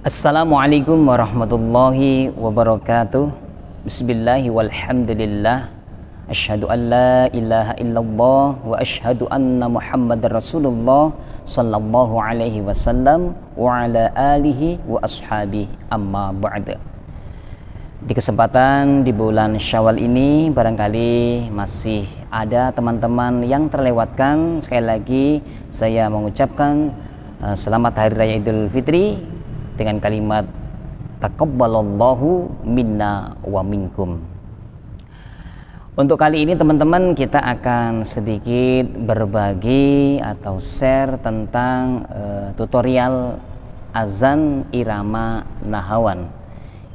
Assalamualaikum warahmatullahi wabarakatuh. Bismillahi walhamdulillah. Asyhadu an la ilaha illallah wa asyhadu anna Muhammadar Rasulullah sallallahu alaihi wasallam wa ala alihi wa ashabihi, amma ba'd. Di kesempatan di bulan Syawal ini barangkali masih ada teman-teman yang terlewatkan. Sekali lagi saya mengucapkan selamat Hari Raya Idul Fitri dengan kalimat taqabbalallahu minna wa minkum. Untuk kali ini teman-teman kita akan sedikit berbagi atau share tentang tutorial azan irama nahawan.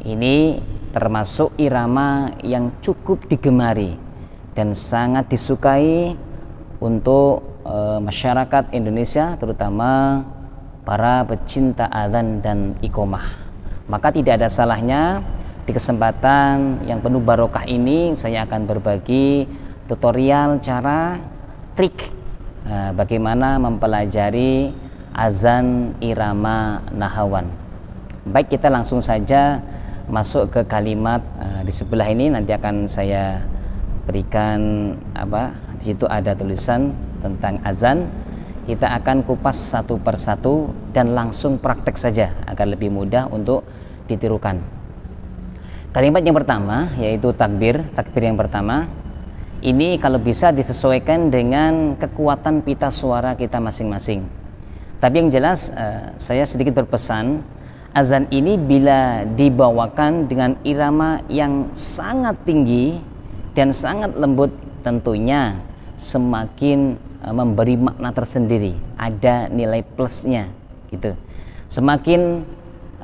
Ini termasuk irama yang cukup digemari dan sangat disukai untuk masyarakat Indonesia, terutama para pecinta azan dan iqomah. Maka tidak ada salahnya di kesempatan yang penuh barokah ini saya akan berbagi tutorial cara trik bagaimana mempelajari azan irama nahawan. Baik, kita langsung saja masuk ke kalimat di sebelah ini. Nanti akan saya berikan di situ ada tulisan tentang azan. Kita akan kupas satu persatu dan langsung praktek saja agar lebih mudah untuk ditirukan. Kalimat yang pertama yaitu takbir yang pertama. Ini kalau bisa disesuaikan dengan kekuatan pita suara kita masing-masing. Tapi yang jelas saya sedikit berpesan, azan ini bila dibawakan dengan irama yang sangat tinggi dan sangat lembut, tentunya semakin memberi makna tersendiri, ada nilai plusnya gitu. Semakin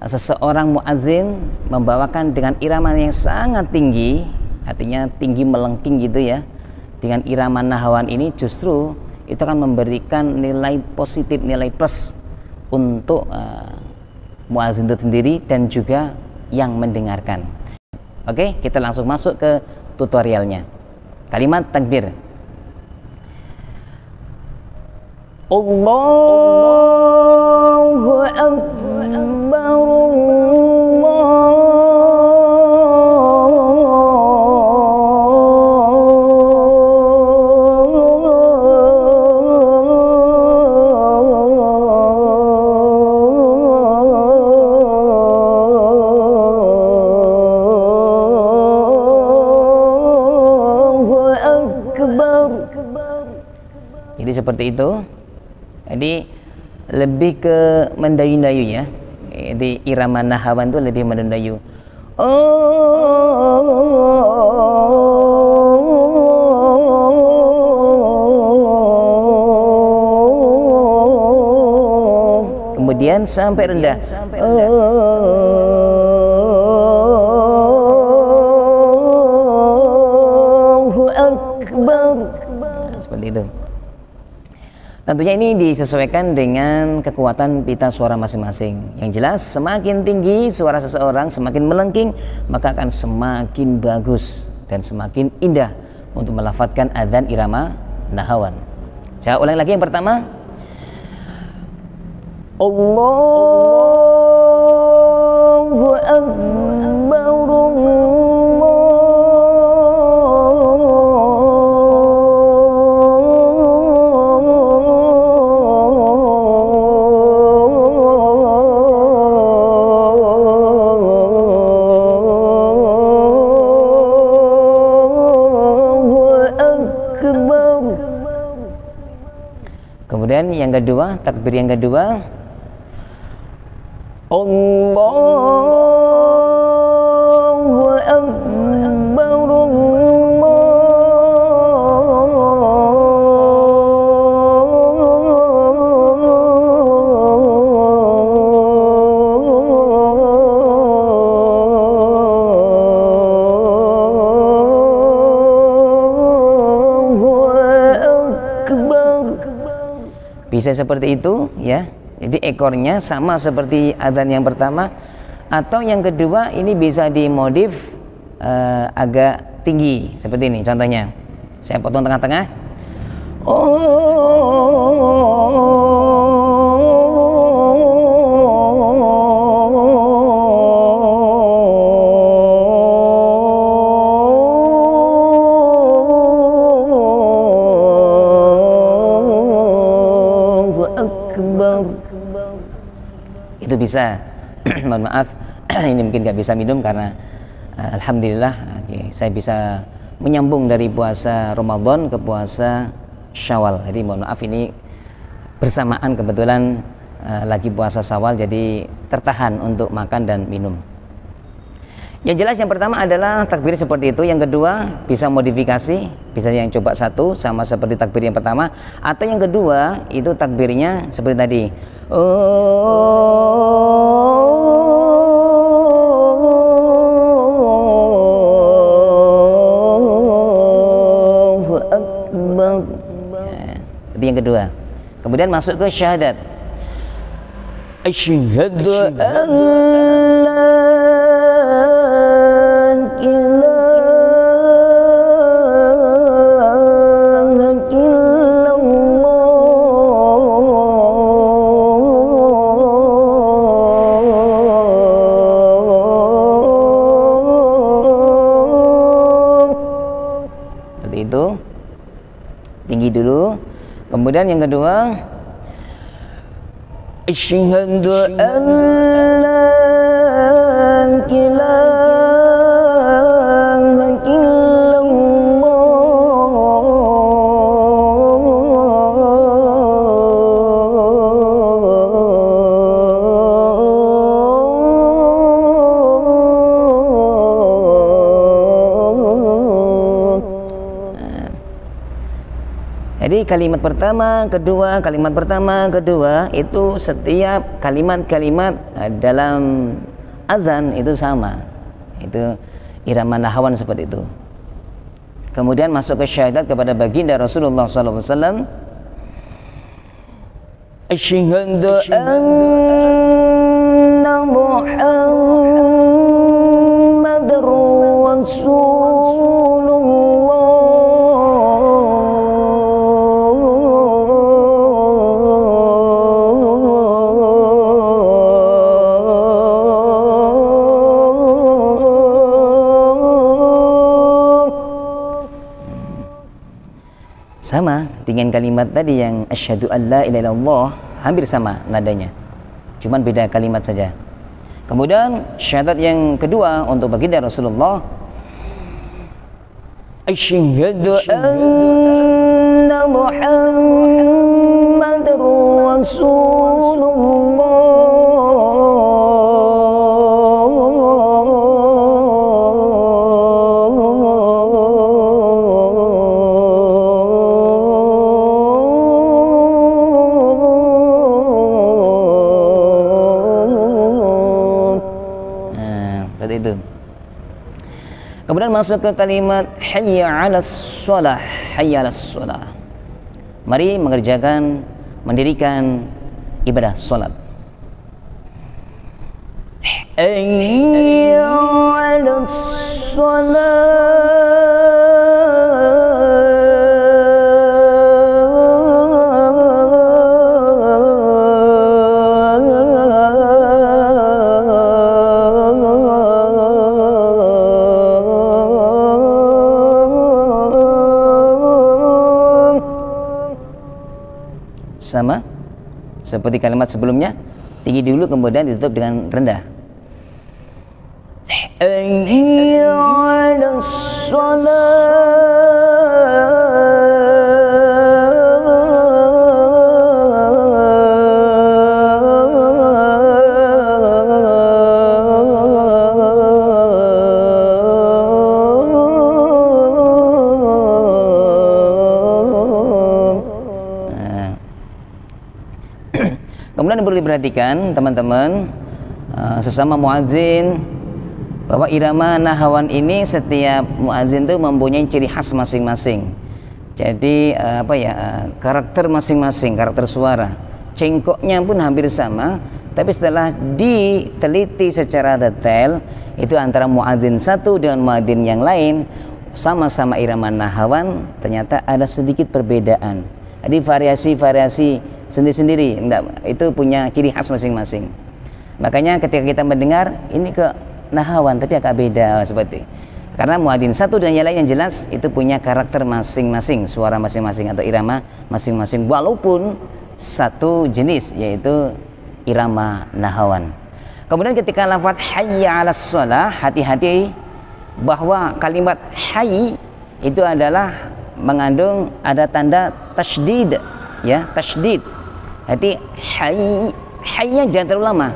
seseorang muazin membawakan dengan irama yang sangat tinggi, artinya tinggi melengking gitu ya, dengan irama nahawan ini justru itu akan memberikan nilai positif, nilai plus untuk muazin itu sendiri dan juga yang mendengarkan. Oke, kita langsung masuk ke tutorialnya. Kalimat takbir. Allahu Akbar, Allahu Akbar. Jadi seperti itu. Jadi lebih ke mendayu-dayu ya. Jadi irama nahawan itu lebih mendayu. Kemudian sampai rendah. Allahu Akbar. Nah, seperti itu. Tentunya ini disesuaikan dengan kekuatan pita suara masing-masing. Yang jelas semakin tinggi suara seseorang, semakin melengking, maka akan semakin bagus dan semakin indah untuk melafadzkan adzan irama nahawan. Saya ulang lagi yang pertama. Allahu Akbar, kemudian yang kedua, takbir yang kedua, Allahu Akbar, bisa seperti itu ya. Jadi ekornya sama seperti adzan yang pertama, atau yang kedua ini bisa dimodif agak tinggi seperti ini. Contohnya saya potong tengah-tengah. Oh itu bisa. Mohon maaf, ini mungkin nggak bisa minum karena alhamdulillah saya bisa menyambung dari puasa Ramadan ke puasa Syawal. Jadi mohon maaf ini bersamaan kebetulan lagi puasa Syawal, jadi tertahan untuk makan dan minum. Yang jelas yang pertama adalah takbir seperti itu. Yang kedua bisa modifikasi, bisa yang coba satu sama seperti takbir yang pertama, atau yang kedua itu takbirnya seperti tadi. Allahu Akbar. Itu yang kedua. Kemudian masuk ke syahadat. Asyhadu an itu tinggi dulu. Kemudian yang kedua asyhadu an la ilaha Jadi kalimat pertama, kedua itu setiap kalimat-kalimat dalam azan itu sama. Itu irama nahawan seperti itu. Kemudian masuk ke syahadat kepada baginda Rasulullah SAW. Asyhadu anna Muhammadar Rasulullah. Sama dengan kalimat tadi yang asyhadu an la ilaha illallah, hampir sama nadanya, cuman beda kalimat saja. Kemudian syahadat yang kedua untuk baginda Rasulullah, asyhadu anna Muhammadar Rasulullah. Itu. Kemudian masuk ke kalimat hayya 'alas shalah, hayya 'alas shalah. Mari mengerjakan, mendirikan ibadah salat. Hayya 'alas shalah. Sama seperti kalimat sebelumnya, tinggi dulu kemudian ditutup dengan rendah. Hayya 'alas shalah. Kemudian perlu diperhatikan teman-teman, sesama muadzin, bahwa irama nahawan ini setiap muadzin itu mempunyai ciri khas masing-masing. Jadi karakter masing-masing, karakter suara, cengkoknya pun hampir sama. Tapi setelah diteliti secara detail, itu antara muadzin satu dengan muadzin yang lain sama-sama irama nahawan, ternyata ada sedikit perbedaan. Jadi variasi-variasi sendiri-sendiri, itu punya ciri khas masing-masing. Makanya ketika kita mendengar ini ke nahawan tapi agak beda seperti, karena muadzin satu dan yang lain yang jelas itu punya karakter masing-masing, suara masing-masing atau irama masing-masing, walaupun satu jenis, yaitu irama nahawan. Kemudian ketika lafaz hayya 'alas shalah, hati-hati bahwa kalimat hayy itu adalah mengandung ada tanda tasydid, ya, tasydid. Jadi haynya jangan terlalu lama.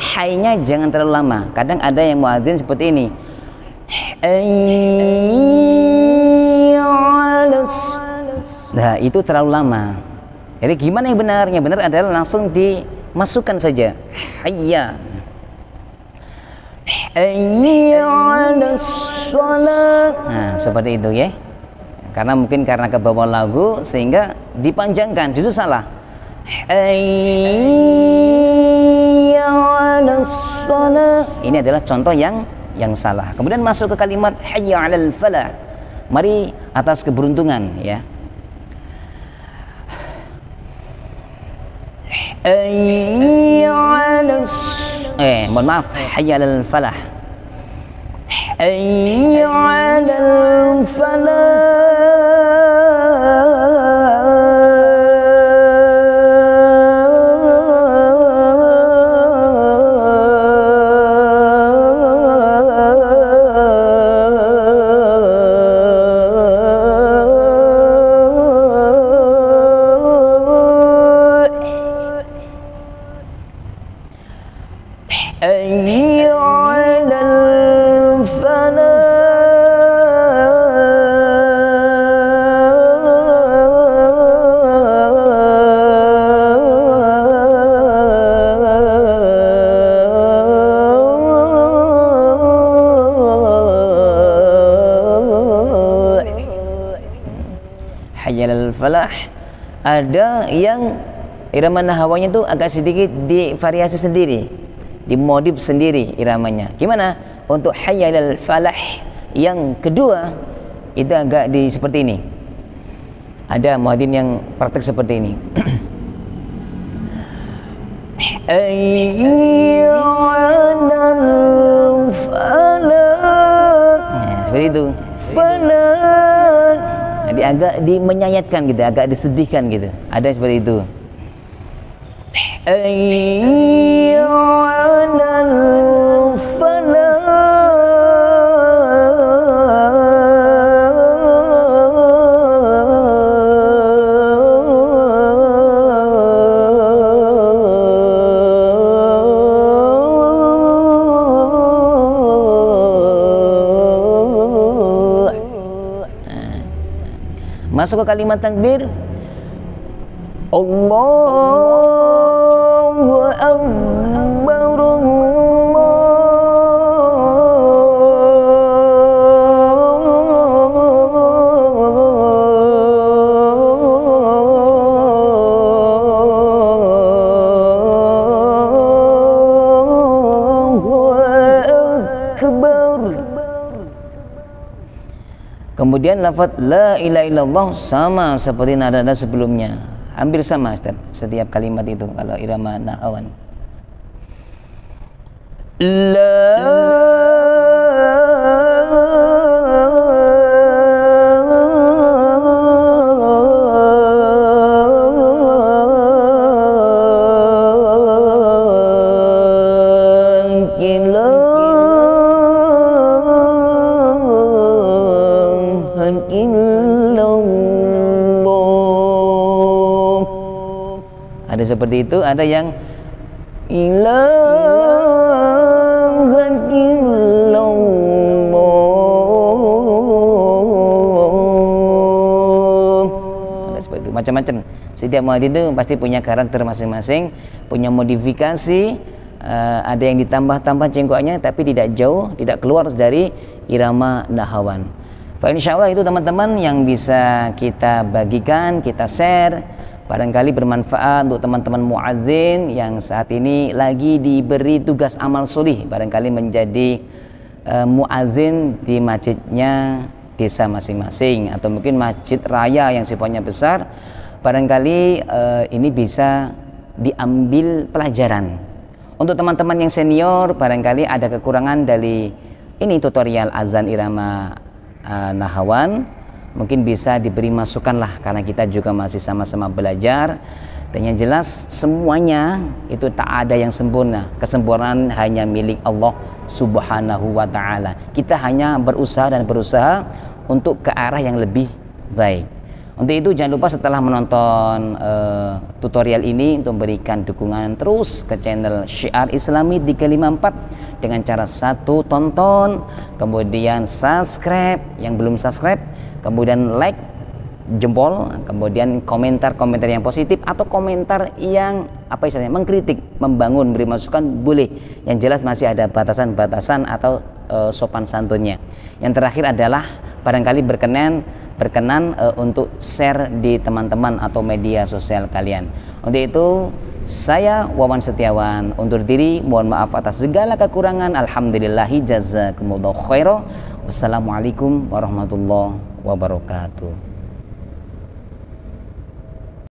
Haynya jangan terlalu lama. Kadang ada yang muadzin seperti ini. Nah, itu terlalu lama. Jadi gimana yang benar? Yang benar adalah langsung dimasukkan saja. Hayya. Nah, seperti itu ya. Karena mungkin karena kebawa lagu sehingga dipanjangkan, justru salah. Ini adalah contoh yang salah. Kemudian masuk ke kalimat hayya 'alal falah. Mari atas keberuntungan, ya. Mohon maaf, hayya 'alal falah. Hayya 'alal falah. Ada yang irama nahawanya itu agak sedikit divariasi sendiri, dimodif sendiri iramanya. Gimana? Untuk hayya 'alal falah yang kedua itu agak seperti ini. Ada muadzin yang praktek seperti ini. Hayya 'alal falah. Nah, seperti itu. Falah. Jadi agak menyayatkan gitu, agak disedihkan gitu. Ada seperti itu. Masuk ke kalimat takbir. Allahu Akbar, Kemudian lafaz la ilaha illallah sama seperti nada-nada sebelumnya, hampir sama setiap kalimat itu kalau irama nahawan. La ada seperti itu, ada yang ilaha illallah. Ada seperti itu, macam-macam. Setiap muadzin itu pasti punya karakter masing-masing, punya modifikasi. Ada yang ditambah-tambah cengkoknya, tapi tidak jauh, tidak keluar dari irama nahawan. Insyaallah itu teman-teman yang bisa kita bagikan, kita share. Barangkali bermanfaat untuk teman-teman muadzin yang saat ini lagi diberi tugas amal solih, barangkali menjadi muadzin di masjidnya desa masing-masing atau mungkin masjid raya yang sifatnya besar. Barangkali ini bisa diambil pelajaran. Untuk teman-teman yang senior, barangkali ada kekurangan dari ini tutorial azan irama nahawan, mungkin bisa diberi masukan lah, karena kita juga masih sama-sama belajar. Dan yang jelas semuanya itu tak ada yang sempurna. Kesempurnaan hanya milik Allah Subhanahu wa taala. Kita hanya berusaha untuk ke arah yang lebih baik. Untuk itu jangan lupa setelah menonton tutorial ini untuk memberikan dukungan terus ke channel Syiar Islami 354 dengan cara satu, tonton, kemudian subscribe yang belum subscribe, kemudian like, jempol, kemudian komentar-komentar yang positif atau komentar yang apa istilahnya mengkritik, membangun, beri masukan boleh. Yang jelas masih ada batasan-batasan atau sopan santunnya. Yang terakhir adalah barangkali berkenan untuk share di teman-teman atau media sosial kalian. Untuk itu saya Wawan Setiawan undur diri, mohon maaf atas segala kekurangan. Alhamdulillahi jazakumullahu khairan. Wassalamualaikum warahmatullahi wabarakatuh.